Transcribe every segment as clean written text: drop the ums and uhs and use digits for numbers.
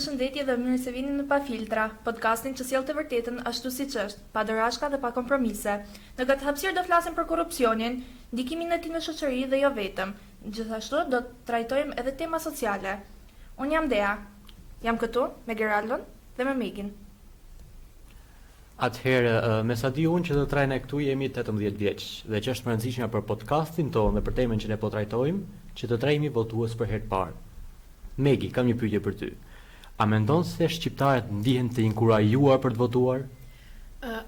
Përshëndetje dhe mirë se vini në Pa Filtra, podcastin që sjell të vërtetën ashtu siç është, pa dorashka dhe pa kompromise. Në këtë hapësirë do flasim për korrupsionin, ndikimin e tij në shoqëri dhe jo vetëm. Gjithashtu do të trajtojmë edhe tema sociale. Unë jam Dea, jam këtu me Geraldon dhe me Megin. Atëherë, me sa di unë që të trajnë këtu jemi 18 vjeç, dhe që është më rëndësishme për podcastin tonë dhe për temën që ne po trajtojmë, që të trejmë votues për herë të parë. Megi, kam një pyetje për ty. A mendon se shqiptarët ndihen të inkurajuar për të votuar?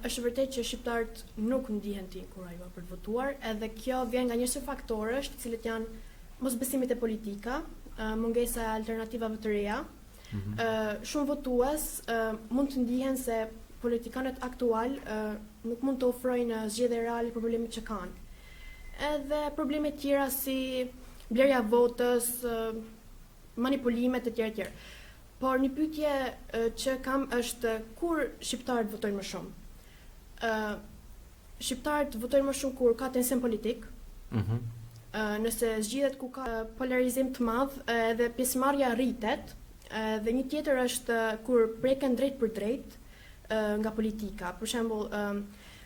Është vërtet që shqiptarët nuk ndihen të inkurajuar për të votuar, edhe kjo vjen nga një sër faktorësh, të cilët janë mosbesimit e politika, mungesa e alternativave të reja. Shumë votues mund të ndihen se politikanët aktual nuk mund të ofrojnë zgjedhje reale për problemet që kanë. Edhe probleme tjera si blerja votës, manipulimet e tjera. Por një pyetje që kam është kur shqiptarët votojnë më shumë? Shqiptarët votojnë më shumë kur ka tension politik. Nëse zgjidhet ku ka polarizim të madh edhe pjesëmarrja rritet, dhe një tjetër është kur preken drejt për drejt nga politika. Për shembull,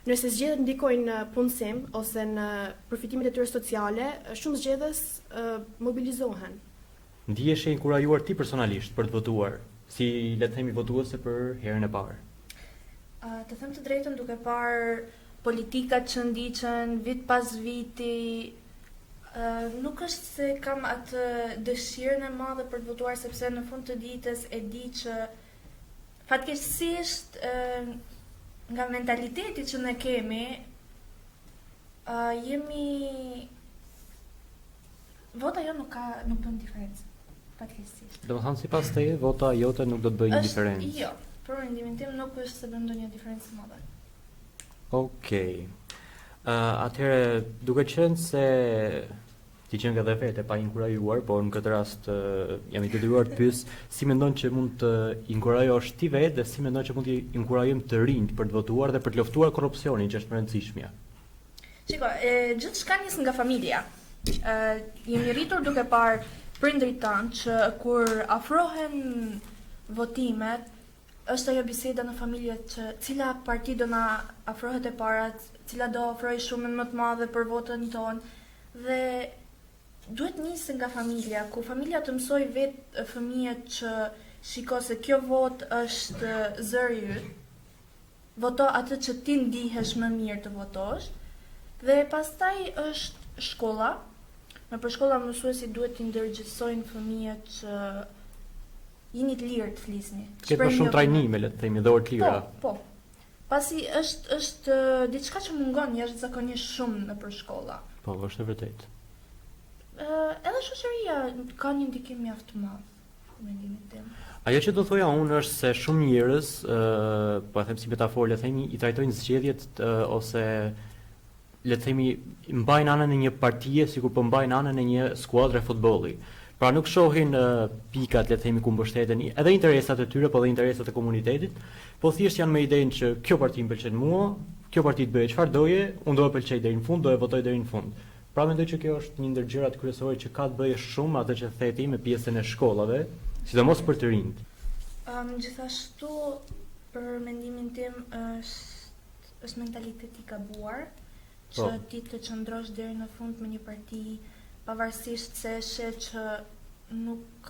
nëse zgjedhjet ndikojnë në punësim ose në përfitimet e tyre sociale, shumë zgjedhës mobilizohen. Ndihesh e inkurajuar ti personalisht për të votuar, si le të themi votuese për herën e parë? Të them të drejtën, duke parë politikat që ndiqen vit pas viti, nuk është se kam atë dëshirën e madhe për të votuar, sepse në fund të ditës e di që fatkeqësisht nga mentaliteti që ne kemi, vota jo nuk bën diferencë. Fatkeqësisht. Domethënë sipas teje, vota jote nuk do të bëjë një diferencë. Jo, për mendimin tim nuk është se bën ndonjë diferencë madhe. Okej. Atëherë, duke qenë se ti qenë edhe vetë pa inkurajuar, por në këtë rast jam i detyruar të pyes si mendon që mund të inkurajosh ti vetë dhe si mendon që mund të inkurajojmë të rinjt për të votuar dhe për të luftuar korrupsionin, që është më e rëndësishmja. Shiko, gjithçka nis nga familja. Jemi rritur duke parë prindrit tanë që kur afrohen votimet, është ajo biseda në familje që cila parti do na afrohet e para, cila do ofrojë shumën më të madhe për votën tonë, dhe duhet nisë nga familja, ku familja të mësoj vetë fëmijët që shiko se kjo votë është zëri yt, voto atë që ti ndihesh më mirë të votosh, dhe pastaj është shkolla. Në për shkolla mësuesi duhet të ndërgjegjësojnë fëmijët që jeni të lirë të flisni. Ketë më shumë trajnime, le të themi, dhe orë të lira. Po. Pasi është diçka që mungon jashtëzakonisht shumë në për shkolla. Po, është e vërtetë. Edhe shoqëria ka një ndikim mjaft të madh, mendimin tim. Ajo që do thoja unë është se shumë njerëz, po e them si metaforë, le të themi, i trajtojnë zgjedhjet ose le të themi mbajnë anën e një partie sikur po mbajnë anën e një skuadre futbolli. Pra nuk shohin pikat, le të themi, ku mbështeten edhe interesat e tyre, po dhe interesat e komunitetit, po thjesht janë me idenë që kjo parti më pëlqen mua, kjo parti të bëjë çfarë doje, unë do e pëlqej deri në fund, do e votoj deri në fund. Pra mendoj që kjo është një ndër gjërat kryesore që ka të bëjë shumë atë që theti me pjesën e shkollave, sidomos për të rinjt. Gjithashtu për mendimin tim është mentaliteti i gabuar, që ti të qëndrosh deri në fund me një parti, pavarësisht se shet që nuk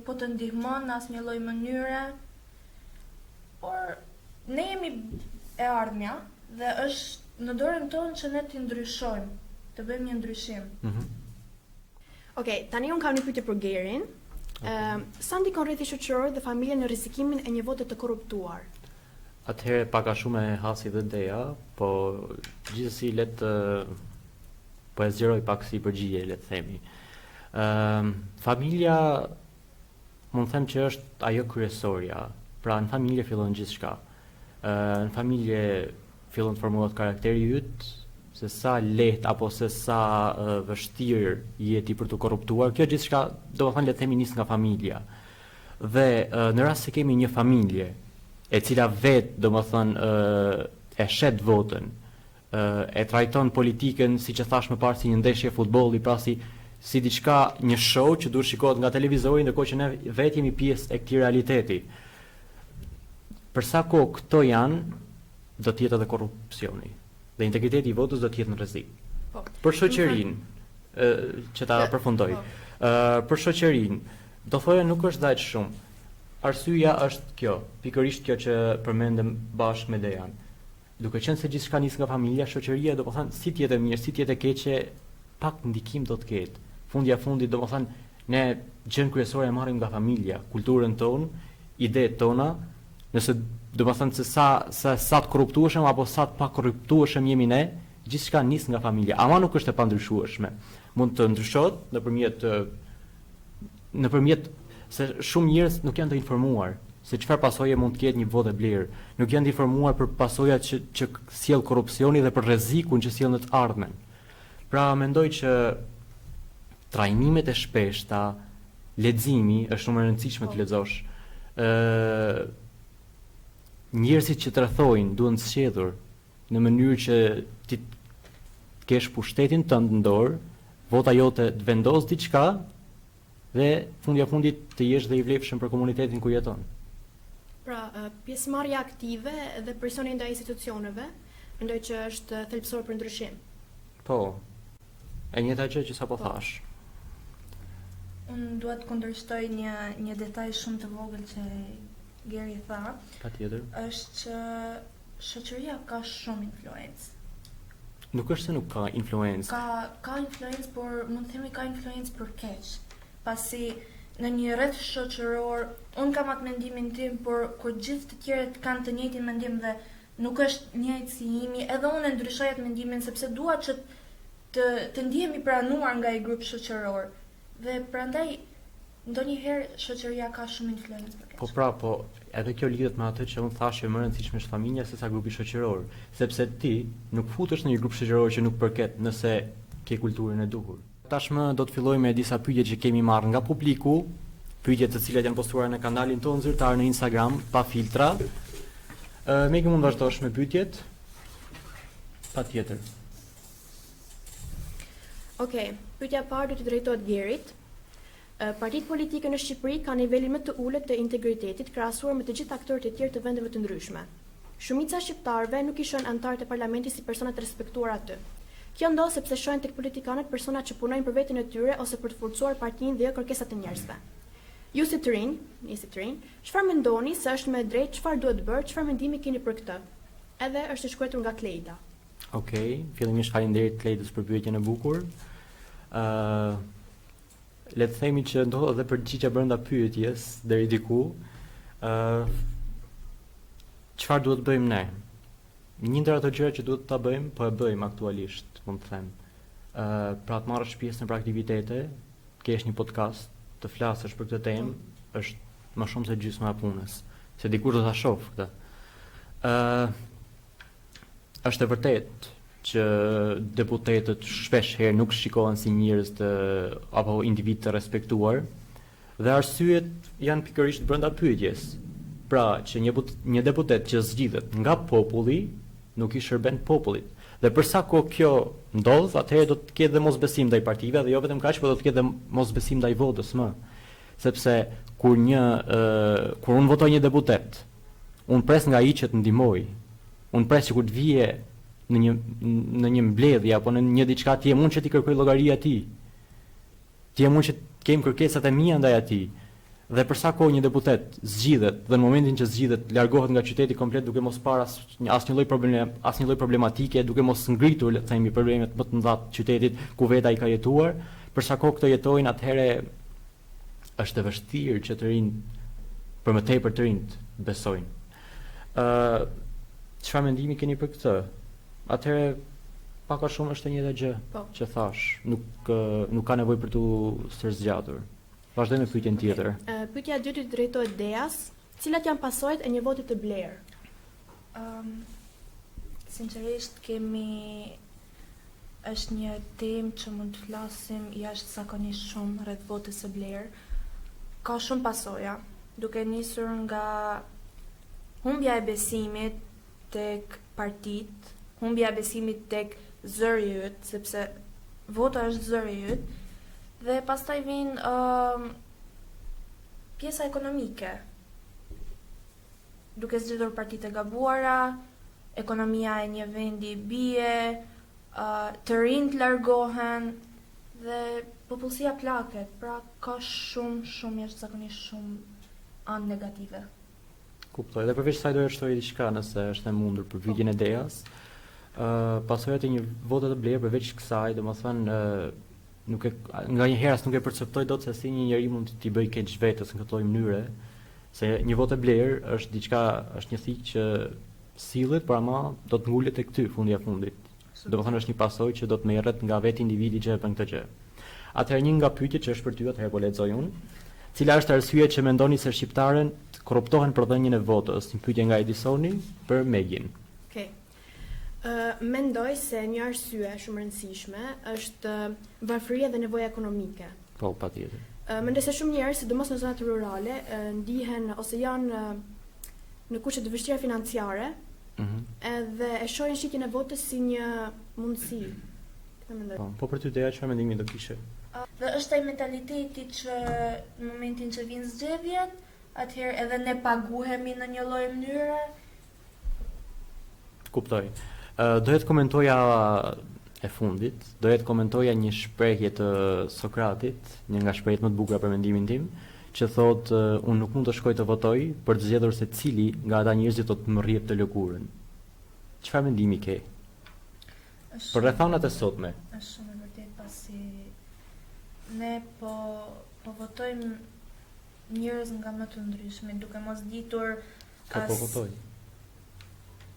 po të ndihmon në asnjë lloj mënyre, por ne jemi e ardhmja dhe është në dorën tonë që ne të ndryshojmë, të bëjmë një ndryshim. Okej, tani unë kam një pyetje për Gerin. Sa ndikon rrjethi shoqëror dhe familja në rrezikimin e një vote të korruptuar? Atëherë paka shumë e hasi dhe Deja, po gjithsesi po e zgjeroj pak si përgjigje, le të themi. Familja mund të them që është ajo kryesorja. Pra në familje fillon gjithçka. Në familje fillon të formohet karakteri yt, se sa lehtë apo se sa vështirë jeti për të korruptuar. Kjo gjithçka, domethënë le të themi nis nga familja. Dhe në rast se kemi një familje e cila vetë, domethënë, e shet votën, e trajton politikën, siç e thash më parë, si një ndeshje futbolli, pra si si diçka një show që duhet shikohet nga televizori, ndërkohë që ne vetë jemi pjesë e këtij realiteti. Për sa kohë këto janë, do të jetë edhe korrupsioni. Dhe integriteti i votës do të jetë në rrezik. Po. Për shoqërinë, që ta përfundoj. Për shoqërinë, do thoya nuk është dhajt shumë. Arsyeja është kjo, pikërisht kjo që përmendëm bashkë me Dejan. Duke qenë se gjithçka nis nga familja, shoqëria do të thonë si të jetë e mirë, si të jetë e keqe, pak ndikim do të ketë. Fundit do të thonë ne gjën kryesore e marrim nga familja, kulturën tonë, idetë tona, nëse do të thonë se sa të korruptueshëm apo sa të pa korruptueshëm jemi ne, gjithçka nis nga familja. Ama nuk është e pandryshueshme. Mund të ndryshohet nëpërmjet se shumë njerëz nuk janë të informuar se çfarë pasoje mund të ketë një votë e blerë. Nuk janë të informuar për pasojat që sjell korrupsioni dhe për rrezikun që sjell në të ardhmen. Pra mendoj që trajnimet e shpeshta, leximi është shumë e rëndësishme të lexosh. Njerëzit që të rrethojnë duhen të sqedhur në mënyrë që ti kesh pushtetin tënd në dorë, vota jote të vendos diçka dhe fundit të jesh dhe i vlefshëm për komunitetin ku jeton. Pra, pjesëmarrja aktive dhe presioni ndaj institucioneve, mendoj që është thelbësor për ndryshim. Po. E njëjta gjë që sapo thash. Unë dua të kundërshtoj një detaj shumë të vogël që Geri tha. Patjetër. Është që shoqëria ka shumë influencë. Nuk është se nuk ka influencë. Ka influencë, por mund të themi ka influencë për keq. Pasi në një rreth shoqëror, unë kam atë mendimin tim, por kur gjithë të tjerët kanë të njëjtin mendim dhe nuk është njëjtë si imi, edhe unë e ndryshoj atë mendimin sepse dua që të ndihemi pranuar nga i grup shoqëror. Dhe prandaj ndonjëherë shoqëria ka shumë influencë për keq. Po, edhe kjo lidhet me atë që unë thashë më rëndësishme është familja sesa grupi shoqëror, sepse ti nuk futesh në një grup shoqëror që nuk përket nëse ke kulturën e duhur. Tashmë do të filloj me disa pyetje që kemi marrë nga publiku, pyetje të cilat janë postuar në kanalin tonë zyrtar në Instagram, pa filtra. Megi mund vazhdosh me pyetjet? Patjetër. Okej, pyetja e parë do të drejtohet Gerit. Partitë politike në Shqipëri kanë nivelin më të ulët të integritetit krahasuar me të gjithë aktorët e tjerë të vendeve të ndryshme. Shumica e shqiptarëve nuk i shohin anëtarët e parlamentit si persona të respektuar aty. Kjo ndodh sepse shohin tek politikanët persona që punojnë për veten e tyre ose për të forcuar partinë dhe jo kërkesat e njerëzve. Ju si të rinj, çfarë mendoni se është më drejt, çfarë duhet bërë, çfarë mendimi keni për këtë? Edhe është e shkruar nga Kleida. Okej, fillimisht faleminderit Kleidës për pyetjen e bukur. Le të themi që ndodh edhe përgjigje brenda pyetjes deri diku. Çfarë duhet bëjmë ne? Një ndër ato gjëra që duhet ta bëjmë, po e bëjmë aktualisht, mund të them. Pra të marrësh pjesë në aktivitete, të kesh një podcast, të flasësh për këtë temë, është më shumë se gjysma e punës, se dikush do ta shoh këtë. Është e vërtetë që deputetët shpesh herë nuk shikohen si njerëz apo individ të respektuar, dhe arsyet janë pikërisht brenda pyetjes. Pra, që një deputet që zgjidhet nga populli nuk i shërben popullit. Dhe përsa kohë kjo ndodh, atëherë do të ketë dhe mosbesim ndaj partive dhe jo vetëm kaq, por do të ketë dhe mosbesim ndaj votës më. Sepse kur unë votoj një deputet, unë pres nga ai që të ndihmoj. Unë pres që kur të vije në një mbledhje apo në një diçka ti e mund që ti kërkoj llogari atij. Ti e mund që të kem kërkesat e mia ndaj atij. Dhe për sa kohë një deputet zgjidhet dhe në momentin që zgjidhet largohet nga qyteti komplet duke mos parë asnjë lloj problematike, duke mos ngritur, le të themi, problemet më të mëdha të qytetit ku vetë ai ka jetuar, për sa kohë këto jetojnë, atëherë është e vështirë që të rinj, për më tepër të rinj besojnë. Çfarë mendimi keni për këtë? Atëherë pak a shumë është e njëjta gjë që thash, nuk ka nevojë për tu sërzgjatur. Vazhdojmë me pyetjen tjetër. Pyetja e dytë drejtohet Deas, cilat janë pasojat e një voti të blerë? Sinqerisht është një temë që mund të flasim jashtëzakonisht shumë rreth votës së blerë. Ka shumë pasoja, duke nisur nga humbja e besimit tek partitë, humbja e besimit tek zëri yt, sepse vota është zëri yt, Dhe pastaj vjen pjesa ekonomike. Duke zgjedhur partitë e gabuara, ekonomia e një vendi bie, të rinjt largohen dhe popullsia plaket, pra ka shumë jashtëzakonisht shumë anë negative. Kuptoj. Dhe përveç kësaj doja të shtoj diçka nëse është e mundur për vitin e Deas. Pasojat e një vote të blerë përveç kësaj, domethënë nuk e nganjëherë as nuk e perceptoj dot se si një njeri mund t'i bëj keq vetes në këtë lloj mënyre, se një votë e blerë është diçka, është një thikë që sillet, por ama do të ngulet tek ty fundi e fundit. Domethënë është një pasojë që do të merret nga vetë individi që e bën këtë gjë. Atëherë një nga pyetjet që është për ty, atëherë po lexoj unë. Cila është arsyeja që mendoni se shqiptarët korruptohen për dhënien e votës? Një pyetje nga Edisoni për Megin. Okej. Mendoj se një arsye shumë e rëndësishme është varfëria dhe nevoja ekonomike. Po, patjetër. Mendoj se shumë njerëz, sidomos në zonat rurale, ndihen ose janë në kushte të vështira financiare, edhe e shohin shitjen e votës si një mundësi. Këtë mendoj. Po për ty Dea, çfarë mendimi do kishe? Dhe është ai mentaliteti që në momentin që vinë zgjedhjet, atëherë edhe ne paguhemi në një lloj mënyre. Kuptoj. Doja të komentoja e fundit, doja të komentoja një shprehje të Sokratit, një nga shprehjet më të bukura për mendimin tim, që thotë unë nuk mund të shkoj të votoj për të zgjedhur se cili nga ata njerëzit do të më rrjep të lëkurën. Çfarë mendimi ke? Për rrethanat e sotme. Është shumë e vërtetë pasi ne po votojmë njerëz nga më të ndryshme, duke mos ditur Ka po votoj.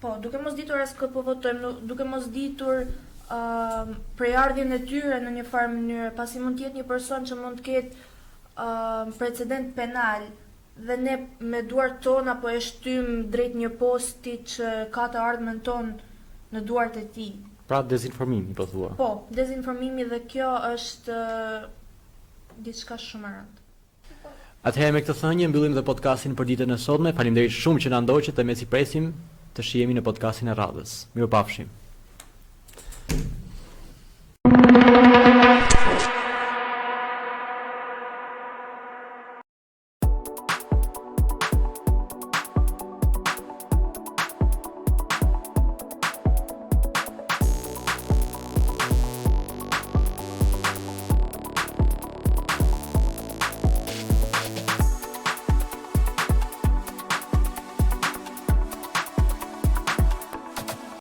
Po, duke mos ditur as kë po votojmë, duke mos ditur prejardhjen e tyre në një farë mënyrë, pasi mund të jetë një person që mund të ketë precedent penal dhe ne me duart tona po e shtym drejt një posti që ka të ardhmen ton në duart e tij. Pra dezinformimi, po thua. Po, dezinformimi dhe kjo është diçka shumë e rëndë. Atëherë me këtë thënie mbyllim dhe podcastin për ditën e sotme. Faleminderit shumë që na ndoqët dhe mesi presim të shihemi në podcastin e radhës. Mirupafshim.